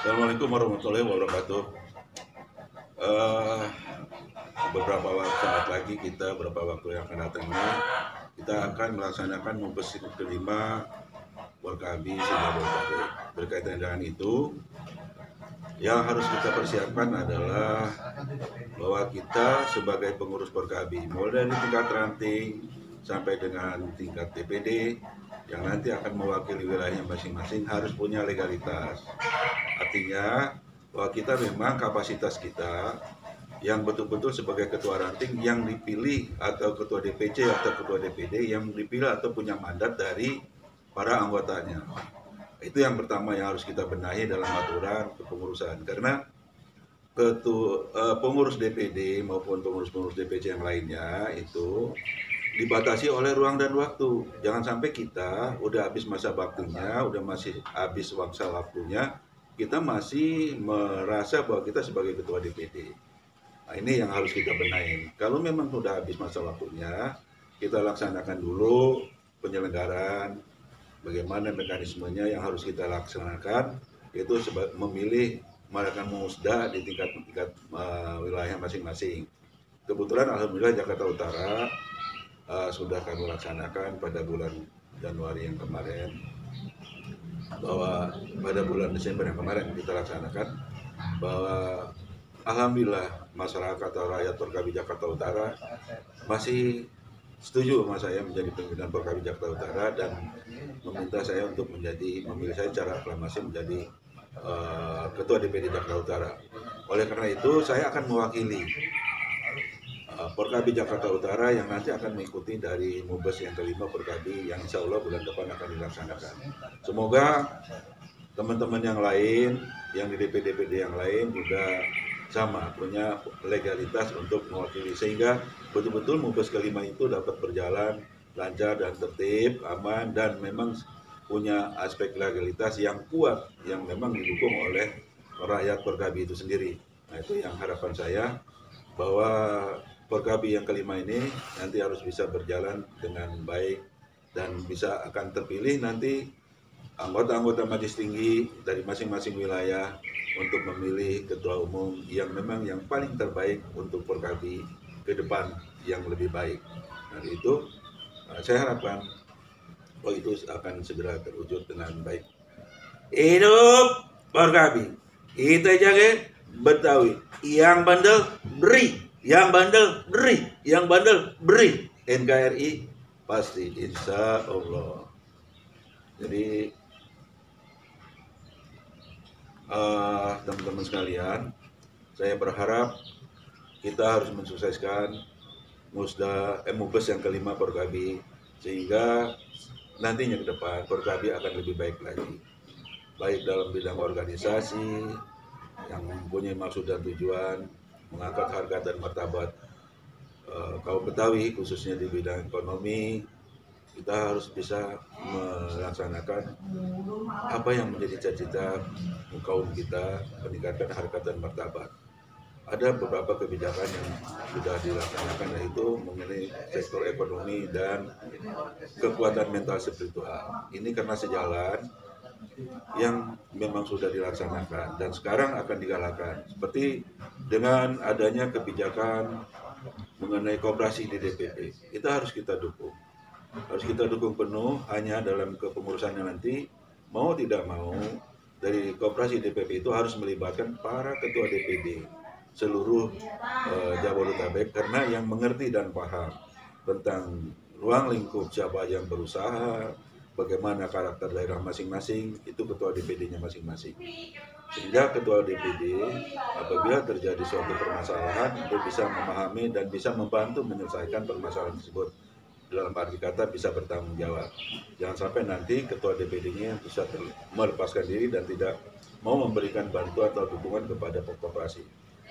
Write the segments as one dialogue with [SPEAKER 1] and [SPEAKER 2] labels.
[SPEAKER 1] Assalamualaikum warahmatullahi wabarakatuh. Eh, Beberapa saat lagi beberapa waktu yang akan datang ini kita akan melaksanakan Mubes kelima Warkabi Jabodetabek. Berkaitan dengan itu, yang harus kita persiapkan adalah bahwa kita sebagai pengurus Warkabi, mulai dari tingkat ranting sampai dengan tingkat DPD yang nanti akan mewakili wilayahnya masing-masing harus punya legalitas. Artinya bahwa kita memang kapasitas kita yang betul-betul sebagai ketua ranting yang dipilih atau ketua DPC atau ketua DPD yang dipilih atau punya mandat dari para anggotanya. Itu yang pertama yang harus kita benahi dalam aturan kepengurusan, karena pengurus DPD maupun pengurus-pengurus DPC yang lainnya itu dibatasi oleh ruang dan waktu. Jangan sampai kita udah habis masa baktinya, udah masih habis waktunya, kita masih merasa bahwa kita sebagai ketua DPD. Nah, ini yang harus kita benahin. Kalau memang sudah habis masa waktunya, kita laksanakan dulu penyelenggaraan, bagaimana mekanismenya yang harus kita laksanakan, yaitu memilih mengadakan musda di tingkat wilayah masing-masing. Kebetulan alhamdulillah Jakarta Utara sudah kami laksanakan pada bulan Januari yang kemarin, bahwa pada bulan Desember yang kemarin kita laksanakan, bahwa alhamdulillah masyarakat atau rakyat Perkabi Jakarta Utara masih setuju sama saya menjadi pimpinan Perkabi Jakarta Utara dan meminta saya untuk memilih saya secara aklamasi menjadi ketua DPD Jakarta Utara. Oleh karena itu saya akan mewakili Perkabi Jakarta Utara yang nanti akan mengikuti dari Mubes yang kelima Perkabi yang insya Allah bulan depan akan dilaksanakan. Semoga teman-teman yang lain, yang di DPD-DPD yang lain juga sama punya legalitas untuk mewakili, sehingga betul-betul Mubes kelima itu dapat berjalan lancar dan tertib, aman, dan memang punya aspek legalitas yang kuat yang memang didukung oleh rakyat Perkabi itu sendiri. Nah, itu yang harapan saya, bahwa Perkabi yang kelima ini nanti harus bisa berjalan dengan baik dan bisa akan terpilih nanti anggota-anggota majelis tinggi dari masing-masing wilayah untuk memilih ketua umum yang memang yang paling terbaik untuk Perkabi ke depan yang lebih baik. Nah, itu saya harapkan bahwa itu akan segera terwujud dengan baik. Hidup Perkabi, kita jaga Betawi. Yang bandel beri, yang bandel beri, yang bandel beri. NKRI pasti, insya Allah. Jadi teman-teman sekalian, saya berharap kita harus mensukseskan Mubes yang kelima Perkabi, sehingga nantinya ke depan Perkabi akan lebih baik lagi, baik dalam bidang organisasi yang mempunyai maksud dan tujuan mengangkat harkat dan martabat kaum Betawi, khususnya di bidang ekonomi. Kita harus bisa melaksanakan apa yang menjadi cita-cita kaum kita, meningkatkan harkat dan martabat. Ada beberapa kebijakan yang sudah dilaksanakan, yaitu mengenai sektor ekonomi dan kekuatan mental spiritual. Ini karena sejalan yang memang sudah dilaksanakan dan sekarang akan digalakkan, seperti dengan adanya kebijakan mengenai koperasi di DPP. Kita harus kita dukung penuh. Hanya dalam kepengurusannya nanti, mau tidak mau, dari koperasi DPP itu harus melibatkan para ketua DPD seluruh Jabodetabek, karena yang mengerti dan paham tentang ruang lingkup siapa yang berusaha, bagaimana karakter daerah masing-masing, itu ketua DPD-nya masing-masing. Sehingga ketua DPD apabila terjadi suatu permasalahan, dia bisa memahami dan bisa membantu menyelesaikan permasalahan tersebut. Dalam arti kata bisa bertanggung jawab. Jangan sampai nanti ketua DPD-nya bisa melepaskan diri dan tidak mau memberikan bantuan atau dukungan kepada koperasi.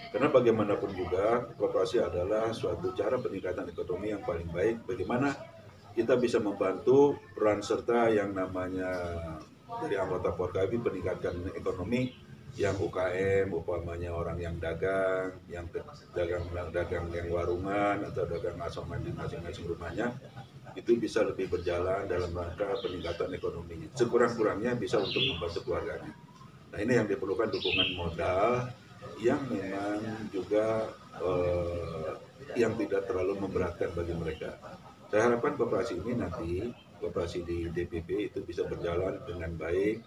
[SPEAKER 1] Karena bagaimanapun juga koperasi adalah suatu cara peningkatan ekonomi yang paling baik. Bagaimana kita bisa membantu peran serta yang namanya dari anggota Perkabi meningkatkan ekonomi yang UKM, upamanya orang yang dagang yang warungan atau dagang asongan di masing-masing rumahnya, itu bisa lebih berjalan dalam rangka peningkatan ekonominya. Sekurang-kurangnya bisa untuk membantu keluarganya. Nah ini yang diperlukan dukungan modal yang memang juga yang tidak terlalu memberatkan bagi mereka. Saya harapkan koperasi ini nanti, koperasi di DPP itu bisa berjalan dengan baik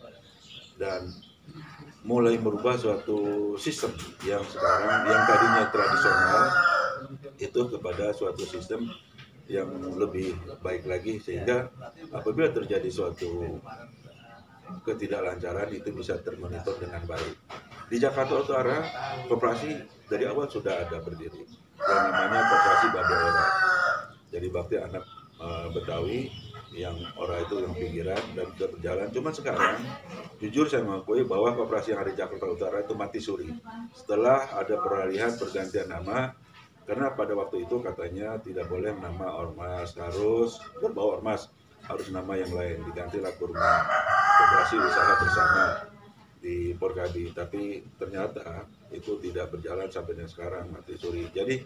[SPEAKER 1] dan mulai merubah suatu sistem yang sekarang yang tadinya tradisional itu kepada suatu sistem yang lebih baik lagi, sehingga apabila terjadi suatu ketidaklancaran itu bisa termonitor dengan baik. Di Jakarta Utara, koperasi dari awal sudah ada berdiri yang namanya koperasi Babe Ora. Jadi bakti anak Betawi yang ora itu yang pinggiran dan sudah berjalan. Cuma sekarang jujur saya mengakui bahwa koperasi yang ada di Jakarta Utara itu mati suri setelah ada peralihan pergantian nama, karena pada waktu itu katanya tidak boleh nama ormas, harus berbau ormas, harus nama yang lain, digantilah kurma koperasi usaha bersama di Porkabi, tapi ternyata itu tidak berjalan sampai dengan sekarang, mati suri. Jadi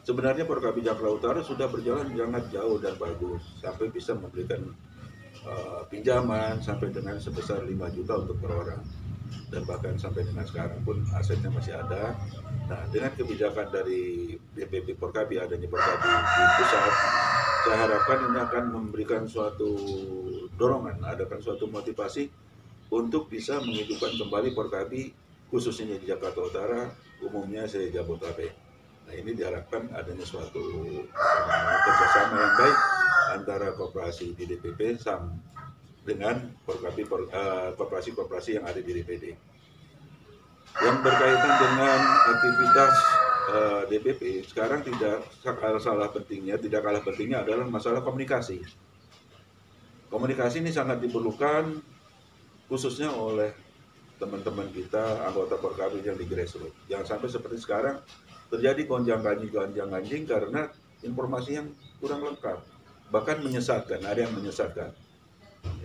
[SPEAKER 1] sebenarnya Porkabi Jakarta Utara sudah berjalan sangat jauh dan bagus, sampai bisa memberikan pinjaman sampai dengan sebesar 5 juta untuk per orang, dan bahkan sampai dengan sekarang pun asetnya masih ada. Nah, dengan kebijakan dari DPP Porkabi, adanya Porkabi di pusat, saya harapkan ini akan memberikan suatu dorongan, adakan suatu motivasi untuk bisa menghidupkan kembali Porkabi, khususnya di Jakarta Utara, umumnya se-Jabodetabek. Nah, ini diharapkan adanya suatu kerjasama yang baik antara koperasi di DPP dengan koperasi-koperasi yang ada di DPD. Yang berkaitan dengan aktivitas DPP sekarang tidak kalah pentingnya adalah masalah komunikasi. Komunikasi ini sangat diperlukan khususnya oleh teman-teman kita anggota Porkabi yang di grassroots. Jangan sampai seperti sekarang terjadi gonjang-ganjing karena informasi yang kurang lengkap, bahkan menyesatkan. Ada yang menyesatkan.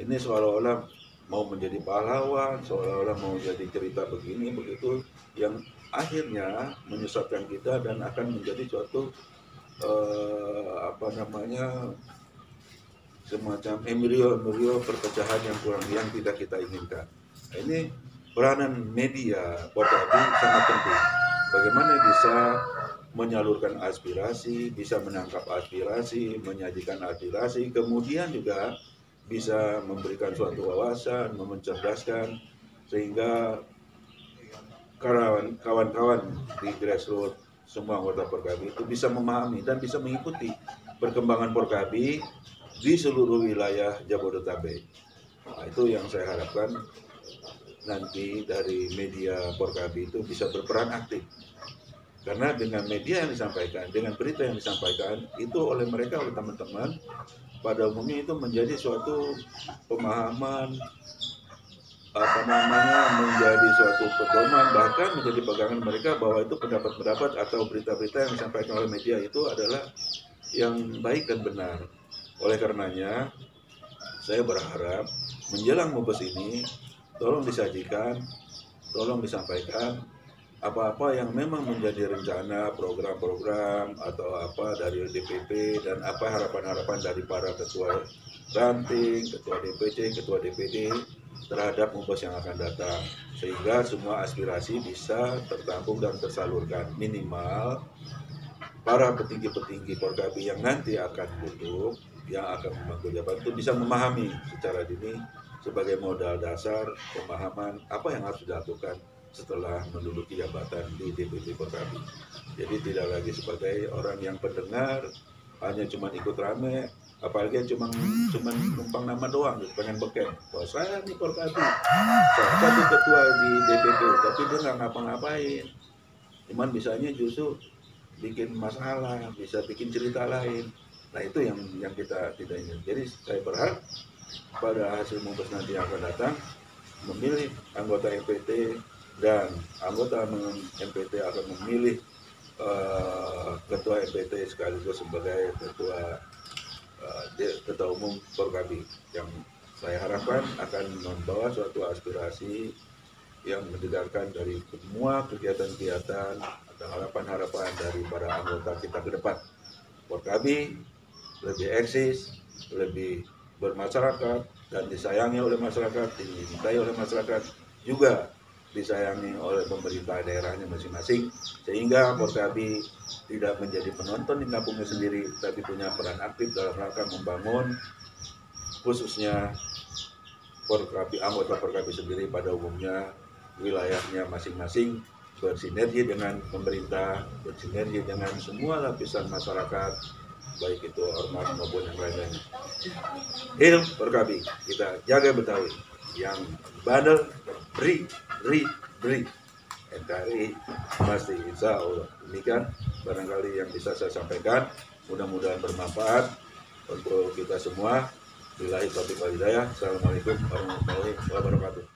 [SPEAKER 1] Ini seolah-olah mau menjadi pahlawan, seolah-olah mau jadi cerita begini begitu, yang akhirnya menyesatkan kita dan akan menjadi suatu semacam embryo perpecahan yang tidak kita inginkan. Nah, ini peranan media Porkabi sangat penting. Bagaimana bisa menyalurkan aspirasi, bisa menangkap aspirasi, menyajikan aspirasi, kemudian juga bisa memberikan suatu wawasan, mencerdaskan, sehingga kawan-kawan di grassroots semua anggota Porkabi itu bisa memahami dan bisa mengikuti perkembangan Porkabi di seluruh wilayah Jabodetabek. Nah, itu yang saya harapkan nanti dari media Porkabi itu bisa berperan aktif. Karena dengan media yang disampaikan, dengan berita yang disampaikan, itu oleh mereka, oleh teman-teman, pada umumnya itu menjadi suatu pemahaman, menjadi suatu pedoman, bahkan menjadi pegangan mereka bahwa itu pendapat-pendapat atau berita-berita yang disampaikan oleh media itu adalah yang baik dan benar. Oleh karenanya, saya berharap menjelang Mubes ini, tolong disajikan, tolong disampaikan apa-apa yang memang menjadi rencana program-program atau apa dari DPP dan apa harapan-harapan dari para ketua ranting, ketua DPC, ketua DPD terhadap Mubes yang akan datang, sehingga semua aspirasi bisa tertampung dan tersalurkan. Minimal para petinggi-petinggi Porkabi yang nanti akan duduk, yang akan memangku jabatan itu bisa memahami secara dini sebagai modal dasar pemahaman apa yang harus dilakukan setelah menduduki jabatan di DPP Porkabi. Jadi tidak lagi sebagai orang yang pendengar, hanya cuma ikut rame, apalagi cuma numpang nama doang, pengen beken. Wah, saya nih Porkabi, saya satu ketua di DPP, tapi dia nggak ngapa-ngapain. Cuman bisanya justru bikin masalah, bisa bikin cerita lain. Nah, itu yang kita tidak ingin. Jadi saya berharap pada hasil Mubes nanti yang akan datang, memilih anggota MPT dan anggota MPT akan memilih ketua MPT sekaligus sebagai ketua umum Porkabi, yang saya harapkan akan membawa suatu aspirasi yang mendengarkan dari semua kegiatan-kegiatan atau harapan-harapan dari para anggota kita ke depan. Porkabi lebih eksis, lebih bermasyarakat dan disayangi oleh masyarakat, dicintai oleh masyarakat juga disayangi oleh pemerintah daerahnya masing-masing, sehingga Forkabi tidak menjadi penonton di kampungnya sendiri, tapi punya peran aktif dalam rangka membangun khususnya anggota Forkabi sendiri pada umumnya wilayahnya masing-masing, bersinergi dengan pemerintah, bersinergi dengan semua lapisan masyarakat, baik itu ormas maupun yang lain-lainnya. Hidup Forkabi, kita jaga Betawi, yang bandel beri. NKRI pasti, insya Allah. Demikian barangkali yang bisa saya sampaikan, mudah-mudahan bermanfaat untuk kita semua. Billahi taufiq wal hidayah. Assalamualaikum warahmatullahi wabarakatuh.